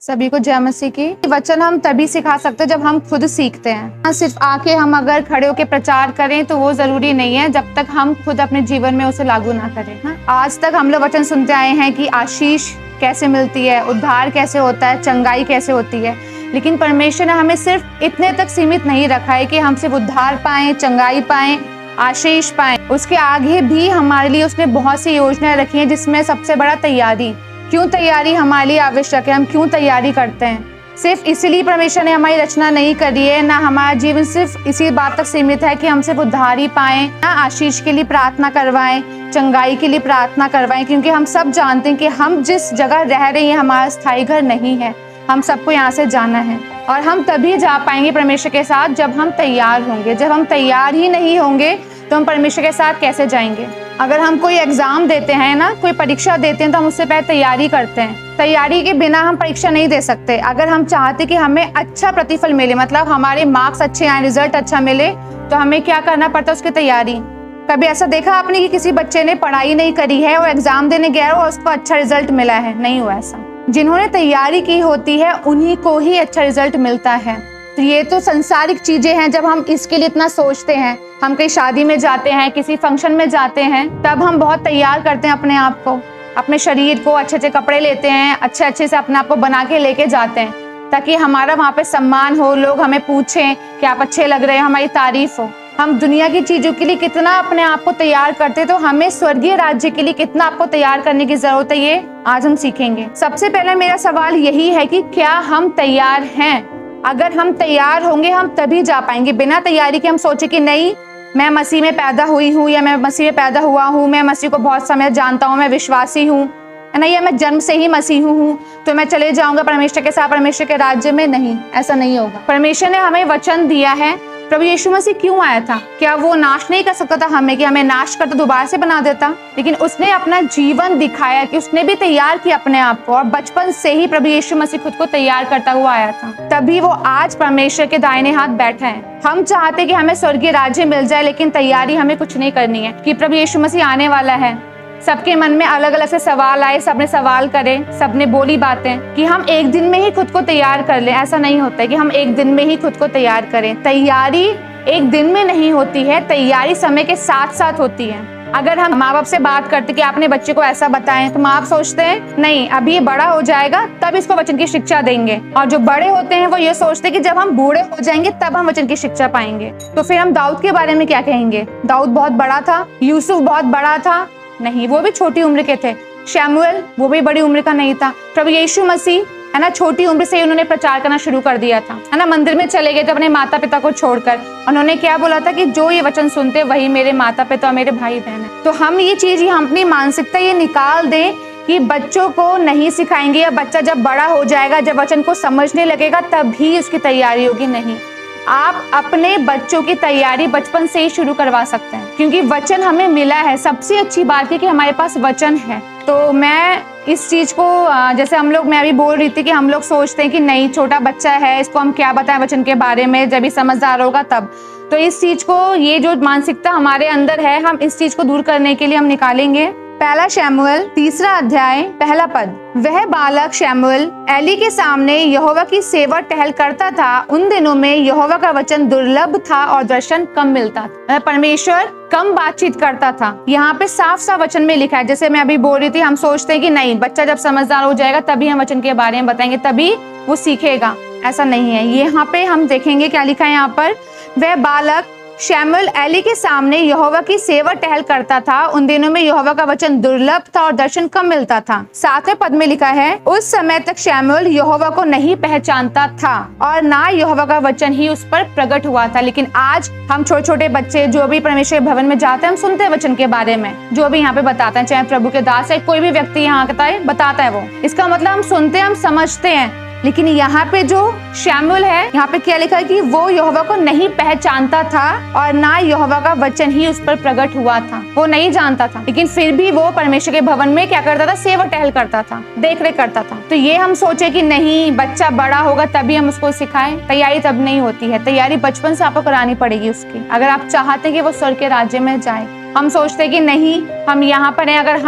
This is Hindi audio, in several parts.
सभी को जय मसीह की। वचन हम तभी सिखा सकते हैं जब हम खुद सीखते हैं। सिर्फ आके हम अगर खड़े होकर प्रचार करें तो वो जरूरी नहीं है जब तक हम खुद अपने जीवन में उसे लागू ना करें। आज तक हम लोग वचन सुनते आए हैं कि आशीष कैसे मिलती है, उद्धार कैसे होता है, चंगाई कैसे होती है, लेकिन परमेश्वर ने हमें सिर्फ इतने तक सीमित नहीं रखा है कि हम सिर्फ उद्धार पाएं, चंगाई पाएं, आशीष पाएं। उसके आगे भी हमारे लिए उसने बहुत सी योजनाएं रखी हैं, जिसमें सबसे बड़ा तैयारी। क्यों तैयारी हमारे लिए आवश्यक है, हम क्यों तैयारी करते हैं? सिर्फ इसीलिए परमेश्वर ने हमारी रचना नहीं करी है ना, हमारा जीवन सिर्फ इसी बात तक सीमित है कि हम सिर्फ उद्धार ही पाएं, ना आशीष के लिए प्रार्थना करवाएं, चंगाई के लिए प्रार्थना करवाएं, क्योंकि हम सब जानते हैं कि हम जिस जगह रह रहे हैं हमारा स्थायी घर नहीं है। हम सबको यहाँ से जाना है और हम तभी जा पाएंगे परमेश्वर के साथ जब हम तैयार होंगे। जब हम तैयार ही नहीं होंगे तो हम परमेश्वर के साथ कैसे जाएंगे? अगर हम कोई एग्जाम देते हैं ना, कोई परीक्षा देते हैं, तो हम उससे पहले तैयारी करते हैं। तैयारी के बिना हम परीक्षा नहीं दे सकते। अगर हम चाहते कि हमें अच्छा प्रतिफल मिले, मतलब हमारे मार्क्स अच्छे आए, रिजल्ट अच्छा मिले, तो हमें क्या करना पड़ता है? उसकी तैयारी। कभी ऐसा देखा आपने कि किसी बच्चे ने पढ़ाई नहीं करी है और एग्जाम देने गया और उसको अच्छा रिजल्ट मिला है? नहीं हुआ ऐसा। जिन्होंने तैयारी की होती है उन्हीं को ही अच्छा रिजल्ट मिलता है। तो ये तो संसारिक चीजें हैं। जब हम इसके लिए इतना सोचते हैं, हम कहीं शादी में जाते हैं, किसी फंक्शन में जाते हैं, तब हम बहुत तैयार करते हैं अपने आप को, अपने शरीर को, अच्छे अच्छे कपड़े लेते हैं, अच्छे अच्छे से अपने आप को बना के लेके जाते हैं ताकि हमारा वहाँ पे सम्मान हो, लोग हमें पूछें कि आप अच्छे लग रहे हैं, हमारी तारीफ हो। हम दुनिया की चीजों के लिए कितना अपने आप को तैयार करते, तो हमें स्वर्गीय राज्य के लिए कितना आपको तैयार करने की जरूरत है, ये आज हम सीखेंगे। सबसे पहले मेरा सवाल यही है कि क्या हम तैयार हैं? अगर हम तैयार होंगे हम तभी जा पाएंगे। बिना तैयारी के हम सोचे कि नहीं मैं मसीह में पैदा हुई हूँ या मैं मसीह में पैदा हुआ हूँ, मैं मसीह को बहुत समय जानता हूँ, मैं विश्वासी हूँ, नहीं या मैं जन्म से ही मसीह हूँ, तो मैं चले जाऊंगा परमेश्वर के साथ परमेश्वर के राज्य में। नहीं, ऐसा नहीं होगा। परमेश्वर ने हमें वचन दिया है। प्रभु यीशु मसीह क्यों आया था? क्या वो नाश नहीं कर सकता था हमें, कि हमें नाश करता दोबारा से बना देता? लेकिन उसने अपना जीवन दिखाया कि उसने भी तैयार किया अपने आप को, और बचपन से ही प्रभु यीशु मसीह खुद को तैयार करता हुआ आया था। तभी वो आज परमेश्वर के दाहिने हाथ बैठा है। हम चाहते कि हमें स्वर्गीय राज्य मिल जाए, लेकिन तैयारी हमें कुछ नहीं करनी है कि प्रभु यीशु मसीह आने वाला है। सबके मन में अलग अलग से सवाल आए, सबने सवाल करे, सबने बोली बातें कि हम एक दिन में ही खुद को तैयार कर लें। ऐसा नहीं होता है कि हम एक दिन में ही खुद को तैयार करें। तैयारी एक दिन में नहीं होती है, तैयारी समय के साथ साथ होती है। अगर हम माँ बाप से बात करते कि आपने बच्चे को ऐसा बताएं, तो माँ बाप सोचते हैं नहीं अभी ये बड़ा हो जाएगा तब इसको वचन की शिक्षा देंगे, और जो बड़े होते हैं वो ये सोचते हैं कि जब हम बूढ़े हो जाएंगे तब हम वचन की शिक्षा पाएंगे। तो फिर हम दाऊद के बारे में क्या कहेंगे? दाऊद बहुत बड़ा था, यूसुफ बहुत बड़ा था? नहीं, वो भी छोटी उम्र के थे। शमूएल वो भी बड़ी उम्र का नहीं था। प्रभु यीशु मसीह है ना, छोटी उम्र से ही उन्होंने प्रचार करना शुरू कर दिया था, है ना। मंदिर में चले गए थे अपने माता पिता को छोड़कर। उन्होंने क्या बोला था कि जो ये वचन सुनते वही मेरे माता पिता और मेरे भाई बहन है। तो हम ये चीज, हम अपनी मानसिकता ये निकाल दें कि बच्चों को नहीं सिखाएंगे, या बच्चा जब बड़ा हो जाएगा, जब वचन को समझने लगेगा तभी उसकी तैयारी होगी। नहीं, आप अपने बच्चों की तैयारी बचपन से ही शुरू करवा सकते हैं, क्योंकि वचन हमें मिला है। सबसे अच्छी बात है कि हमारे पास वचन है। तो मैं इस चीज को, जैसे मैं अभी बोल रही थी कि हम लोग सोचते हैं कि नहीं छोटा बच्चा है, इसको हम क्या बताएं वचन के बारे में, जब भी समझदार होगा तब। तो इस चीज को, ये जो मानसिकता हमारे अंदर है, हम इस चीज को दूर करने के लिए हम निकालेंगे। पहला शमूएल 3 अध्याय 1 पद। वह बालक शमूएल एली के सामने यहोवा की सेवा टहल करता था। उन दिनों में यहोवा का वचन दुर्लभ था और दर्शन कम मिलता था। परमेश्वर कम बातचीत करता था। यहाँ पे साफ साफ वचन में लिखा है। जैसे मैं अभी बोल रही थी, हम सोचते हैं कि नहीं बच्चा जब समझदार हो जाएगा तभी हम वचन के बारे में बताएंगे, तभी वो सीखेगा। ऐसा नहीं है। यहाँ पे हम देखेंगे क्या लिखा है यहाँ पर। वह बालक शमूएल एली के सामने यहोवा की सेवा टहल करता था। उन दिनों में यहोवा का वचन दुर्लभ था और दर्शन कम मिलता था। 7वें पद में लिखा है, उस समय तक शमूएल यहोवा को नहीं पहचानता था और ना यहोवा का वचन ही उस पर प्रकट हुआ था। लेकिन आज हम छोटे छोटे बच्चे जो भी परमेश्वर भवन में जाते हैं, हम सुनते हैं वचन के बारे में, जो भी यहाँ पे बताते हैं, चाहे प्रभु के दास है, कोई भी व्यक्ति यहाँ बताता है, वो इसका मतलब हम सुनते हैं, हम समझते हैं। लेकिन यहाँ पे जो शमूएल है, यहाँ पे क्या लिखा है कि वो यहोवा को नहीं पहचानता था और ना यहोवा का वचन ही उस पर प्रकट हुआ था। वो नहीं जानता था, लेकिन फिर भी वो परमेश्वर के भवन में क्या करता था? सेवा टहल करता था, देख रेख करता था। तो ये हम सोचे कि नहीं बच्चा बड़ा होगा तभी हम उसको सिखाएं, तैयारी तब नहीं होती है। तैयारी बचपन से आपको करानी पड़ेगी उसकी, अगर आप चाहते कि वो स्वर्ग के राज्य में जाए। हम सोचते कि नहीं हम यहाँ पर हैं, अगर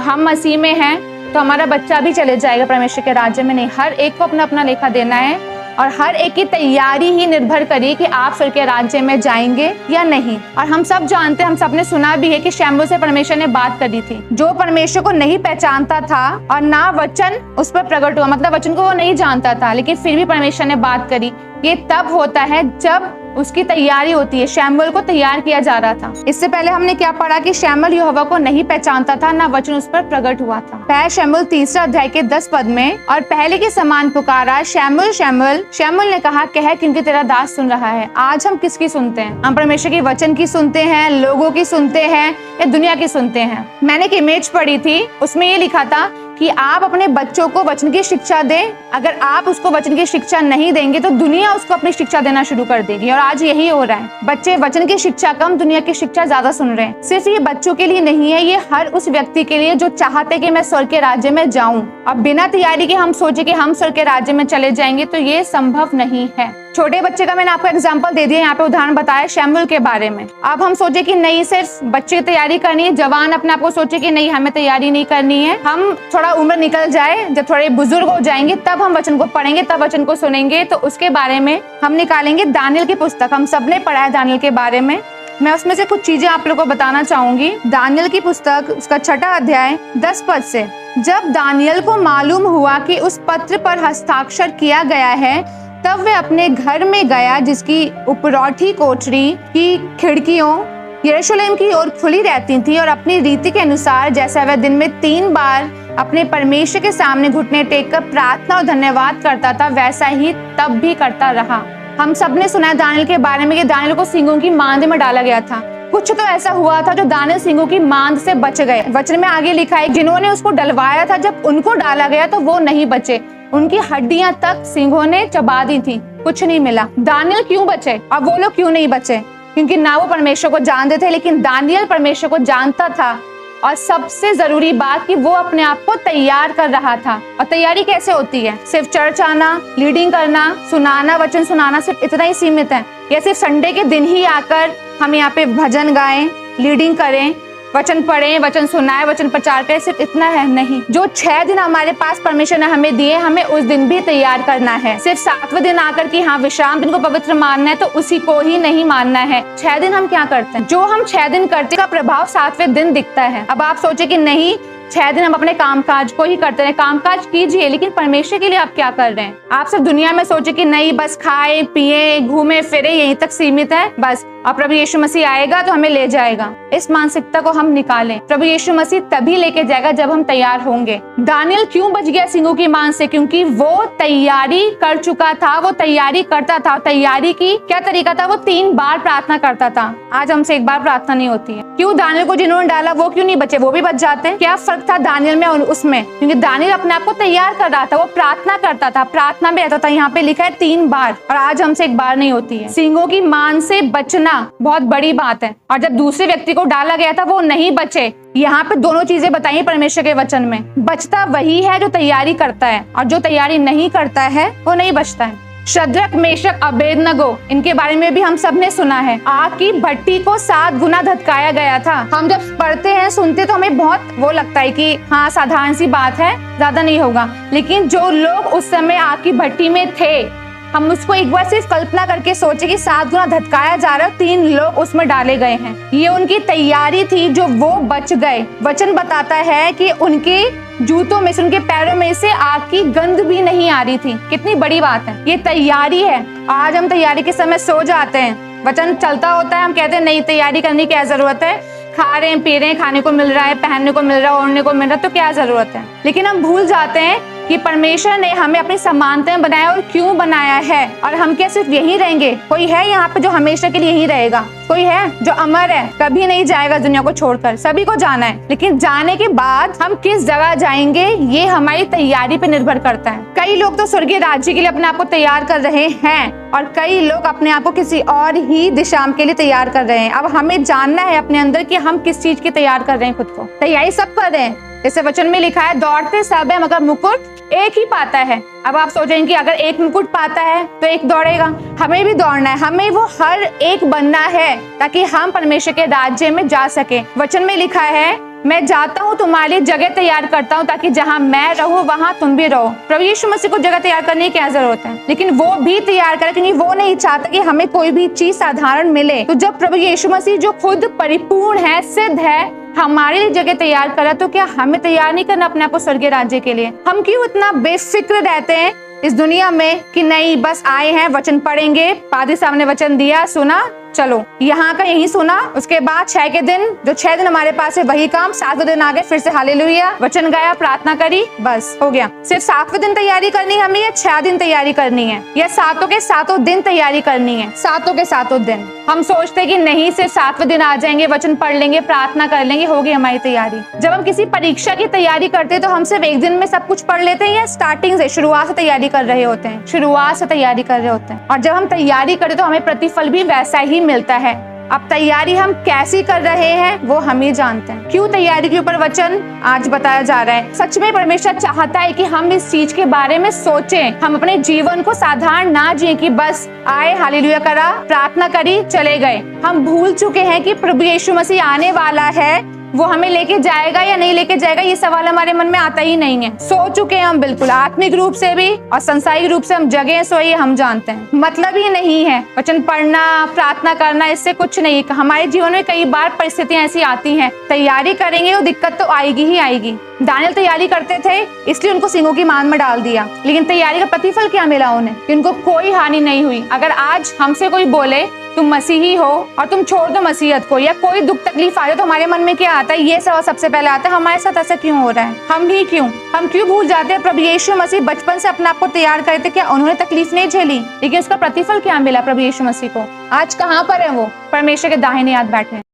हम मसीह में हैं तो हमारा बच्चा भी चले जाएगा परमेश्वर के राज्य में नहीं। हर एक को अपना अपना लेखा देना है और हर एक की तैयारी ही निर्भर करी कि आप स्वर्ग के राज्य में जाएंगे या नहीं। और हम सब जानते हैं, हम सबने सुना भी है कि शमूएल से परमेश्वर ने बात करी थी। जो परमेश्वर को नहीं पहचानता था और ना वचन उस पर प्रकट हुआ, मतलब वचन को वो नहीं जानता था, लेकिन फिर भी परमेश्वर ने बात करी। ये तब होता है जब उसकी तैयारी होती है। शमूएल को तैयार किया जा रहा था। इससे पहले हमने क्या पढ़ा कि शमूएल यहोवा को नहीं पहचानता था, ना वचन उस पर प्रकट हुआ था। पहले शमूएल 3 अध्याय के 10 पद में, और पहले के समान पुकारा, शमूएल शमूएल। शमूएल ने कहा, कह क्योंकि तेरा दास सुन रहा है। आज हम किसकी सुनते हैं? हम परमेश्वर के वचन की सुनते हैं, लोगों की सुनते हैं, या दुनिया की सुनते हैं? मैंने एक इमेज पढ़ी थी, उसमें ये लिखा था कि आप अपने बच्चों को वचन की शिक्षा दें। अगर आप उसको वचन की शिक्षा नहीं देंगे तो दुनिया उसको अपनी शिक्षा देना शुरू कर देगी। और आज यही हो रहा है। बच्चे वचन की शिक्षा कम, दुनिया की शिक्षा ज्यादा सुन रहे हैं। सिर्फ ये बच्चों के लिए नहीं है, ये हर उस व्यक्ति के लिए जो चाहते कि मैं स्वर्ग के राज्य में जाऊं। और बिना तैयारी के हम सोचे कि हम स्वर्ग के राज्य में चले जाएंगे तो ये संभव नहीं है। छोटे बच्चे का मैंने आपको एग्जाम्पल दे दिया, यहाँ पे उदाहरण बताया शमूएल के बारे में। अब हम सोचे कि नहीं, सिर्फ बच्चे की तैयारी करनी है, जवान अपने आप को सोचे कि नहीं हमें तैयारी नहीं करनी है, हम थोड़ा उम्र निकल जाए, जब थोड़े बुजुर्ग हो जाएंगे तब हम वचन को पढ़ेंगे, तब वचन को सुनेंगे। तो उसके बारे में हम निकालेंगे दानियेल की पुस्तक। हम सबने पढ़ा है दानियेल के बारे में। मैं उसमें से कुछ चीजें आप लोगों को बताना चाहूंगी। दानियेल की पुस्तक, उसका 6 अध्याय 10 पद से, जब दानियेल को मालूम हुआ कि उस पत्र पर हस्ताक्षर किया गया है, तब वे अपने घर में गया, जिसकी उपरौठी कोठरी की खिड़कियों यरूशलेम की ओर खुली रहती थी, और अपनी रीति के अनुसार जैसा वह दिन में 3 बार अपने परमेश्वर के सामने घुटने टेक कर प्रार्थना और धन्यवाद करता था, वैसा ही तब भी करता रहा। हम सब ने सुना है दानियेल के बारे में कि दानियेल को सिंगों की मांद में डाला गया था। कुछ तो ऐसा हुआ था जो दानियेल सिंगों की मांद से बच गए। वचन में आगे लिखा है, जिन्होंने उसको डलवाया था, जब उनको डाला गया तो वो नहीं बचे, उनकी हड्डियां तक सिंहों ने चबा दी थी, कुछ नहीं मिला। दानियेल क्यों बचे? अब वो लोग क्यों नहीं बचे? क्योंकि ना वो परमेश्वर को जानते थे, लेकिन दानियेल परमेश्वर को जानता था। और सबसे जरूरी बात कि वो अपने आप को तैयार कर रहा था। और तैयारी कैसे होती है? सिर्फ चर्च आना, लीडिंग करना, सुनाना, वचन सुनाना, सिर्फ इतना ही सीमित है? या सिर्फ संडे के दिन ही आकर हम यहाँ पे भजन गाएं, लीडिंग करें, वचन पढ़ें, वचन सुनाए, वचन प्रचार करें, सिर्फ इतना है? नहीं। जो 6 दिन हमारे पास परमेश्वर ने हमें दिए, हमें उस दिन भी तैयार करना है। सिर्फ 7वें दिन आकर कि हाँ विश्राम दिन को पवित्र मानना है, तो उसी को ही नहीं मानना है। 6 दिन हम क्या करते हैं? जो हम 6 दिन करते का प्रभाव 7वें दिन दिखता है। अब आप सोचे कि नहीं, 6 दिन हम अपने कामकाज को ही करते हैं। कामकाज कीजिए, लेकिन परमेश्वर के लिए आप क्या कर रहे हैं? आप सब दुनिया में सोचे कि नहीं, बस खाए पिए घूमे फिरे यहीं तक सीमित है बस, और प्रभु यीशु मसीह आएगा तो हमें ले जाएगा। इस मानसिकता को हम निकालें। प्रभु यीशु मसीह तभी लेके जाएगा जब हम तैयार होंगे। दानियेल क्यों बच गया सिंहों की मांद से? क्योंकि वो तैयारी कर चुका था, वो तैयारी करता था। तैयारी की क्या तरीका था? वो 3 बार प्रार्थना करता था। आज हमसे 1 बार प्रार्थना नहीं होती है। क्यों? दानियेल को जिन्होंने डाला वो क्यों नहीं बचे? वो भी बच जाते हैं। क्या फर्क था दानियेल में और उसमें? क्योंकि दानियेल अपने आप को तैयार कर रहा था, वो प्रार्थना करता था, प्रार्थना में रहता था। यहाँ पे लिखा है 3 बार, और आज हमसे 1 बार नहीं होती है। सिंहों की मांद से बचना बहुत बड़ी बात है। और जब दूसरे व्यक्ति को डाला गया था वो नहीं बचे। यहाँ पे दोनों चीजें बताई परमेश्वर के वचन में। बचता वही है जो तैयारी करता है, और जो तैयारी नहीं करता है वो नहीं बचता है। शद्रक, मेशक, अबेदनगो, इनके बारे में भी हम सब ने सुना है। आग की भट्टी को 7 गुना धधकाया गया था। हम जब पढ़ते हैं, सुनते तो हमें बहुत वो लगता है कि हाँ साधारण सी बात है, ज्यादा नहीं होगा। लेकिन जो लोग उस समय आग की भट्टी में थे, हम उसको एक बार सिर्फ कल्पना करके सोचे कि 7 गुना धधकाया जा रहा है, 3 लोग उसमें डाले गए हैं। ये उनकी तैयारी थी जो वो बच गए। वचन बताता है कि उनके जूतों में से, उनके पैरों में से आग की गंध भी नहीं आ रही थी। कितनी बड़ी बात है, ये तैयारी है। आज हम तैयारी के समय सो जाते हैं, वचन चलता होता है, हम कहते हैं नहीं तैयारी करने की क्या जरूरत है, खा रहे हैं पी रहे हैं, खाने को मिल रहा है, पहनने को मिल रहा है, ओढ़ने को मिल रहा है, तो क्या जरूरत है। लेकिन हम भूल जाते हैं कि परमेश्वर ने हमें अपनी समानताएं बनाया, और क्यों बनाया है। और हम क्या सिर्फ यहीं रहेंगे? कोई है यहाँ पे जो हमेशा के लिए यहीं रहेगा? कोई है जो अमर है, कभी नहीं जाएगा दुनिया को छोड़कर? सभी को जाना है, लेकिन जाने के बाद हम किस जगह जाएंगे ये हमारी तैयारी पे निर्भर करता है। कई लोग तो स्वर्गीय राज्य के लिए अपने आप को तैयार कर रहे हैं, और कई लोग अपने आप को किसी और ही दिशा के लिए तैयार कर रहे हैं। अब हमें जानना है अपने अंदर कि हम किस चीज की तैयार कर रहे हैं खुद को। तैयारी सब कर रहे हैं, जैसे वचन में लिखा है, दौड़ते सब है मगर मुकुट एक ही पाता है। अब आप सोचेंगे कि अगर एक मुकुट पाता है तो एक दौड़ेगा। हमें भी दौड़ना है, हमें वो हर एक बनना है ताकि हम परमेश्वर के राज्य में जा सके। वचन में लिखा है मैं जाता हूँ तुम्हारे लिए जगह तैयार करता हूँ ताकि जहाँ मैं रहूँ वहाँ तुम भी रहो। प्रभु यीशु मसीह को जगह तैयार करने की क्या जरूरत है, लेकिन वो भी तैयार करे क्योंकि वो नहीं चाहता कि हमें कोई भी चीज साधारण मिले। तो जब प्रभु यीशु मसीह जो खुद परिपूर्ण है, सिद्ध है, हमारे लिए जगह तैयार करा, तो क्या हमें तैयार नहीं करना अपने आप को स्वर्गीय राज्य के लिए? हम क्यों इतना बेफिक्र रहते हैं इस दुनिया में कि नहीं बस आए हैं, वचन पढ़ेंगे, पादरी साहब ने वचन दिया, सुना, चलो यहाँ का यही सुना, उसके बाद 6 के दिन, जो 6 दिन हमारे पास है वही काम, 7वें दिन आ गए फिर से हालेलुया, वचन गाया, प्रार्थना करी, बस हो गया। सिर्फ 7वें दिन तैयारी करनी है हमें, या 6 दिन तैयारी करनी है, या 7 के 7 दिन तैयारी करनी है? 7 के 7 दिन। हम सोचते हैं कि नहीं सिर्फ 7वें दिन आ जाएंगे, वचन पढ़ लेंगे, प्रार्थना कर लेंगे, होगी हमारी तैयारी। जब हम किसी परीक्षा की तैयारी करते हैं तो हम सिर्फ एक दिन में सब कुछ पढ़ लेते हैं, या स्टार्टिंग से, शुरुआत से तैयारी कर रहे होते हैं? शुरुआत से तैयारी कर रहे होते हैं। और जब हम तैयारी करें तो हमें प्रतिफल भी वैसा ही मिलता है। अब तैयारी हम कैसी कर रहे हैं वो हम ही जानते हैं। क्यों तैयारी के ऊपर वचन आज बताया जा रहा है। सच में परमेश्वर चाहता है कि हम इस चीज के बारे में सोचें, हम अपने जीवन को साधारण ना जिए कि बस आए, हालेलुया करा, प्रार्थना करी, चले गए। हम भूल चुके हैं कि प्रभु यीशु मसीह आने वाला है, वो हमें लेके जाएगा या नहीं लेके जाएगा, ये सवाल हमारे मन में आता ही नहीं है। सो चुके हैं हम बिल्कुल, आत्मिक रूप से भी और संसारिक रूप से हम जगह सोए, हम जानते हैं। मतलब ही नहीं है वचन पढ़ना, प्रार्थना करना, इससे कुछ नहीं। हमारे जीवन में कई बार परिस्थितियां ऐसी आती हैं, तैयारी करेंगे तो दिक्कत तो आएगी ही आएगी। दानियल तैयारी करते थे इसलिए उनको सिंहों की मान में डाल दिया, लेकिन तैयारी का प्रतिफल क्या मिला उन्हें? उनको कोई हानि नहीं हुई। अगर आज हमसे कोई बोले तुम मसीही हो और तुम छोड़ दो मसीहत को, या कोई दुख तकलीफ आ जाए, तो हमारे मन में क्या आता है? ये सवाल सबसे पहले आता है, हमारे साथ ऐसा क्यों हो रहा है? हम क्यों भूल जाते हैं प्रभु यीशु मसीह बचपन से अपने आप को तैयार करे थे? क्या उन्होंने तकलीफ नहीं झेली? लेकिन उसका प्रतिफल क्या मिला प्रभु यीशु मसीह को? आज कहाँ पर है वो? परमेश्वर के दाहिने हाथ बैठे।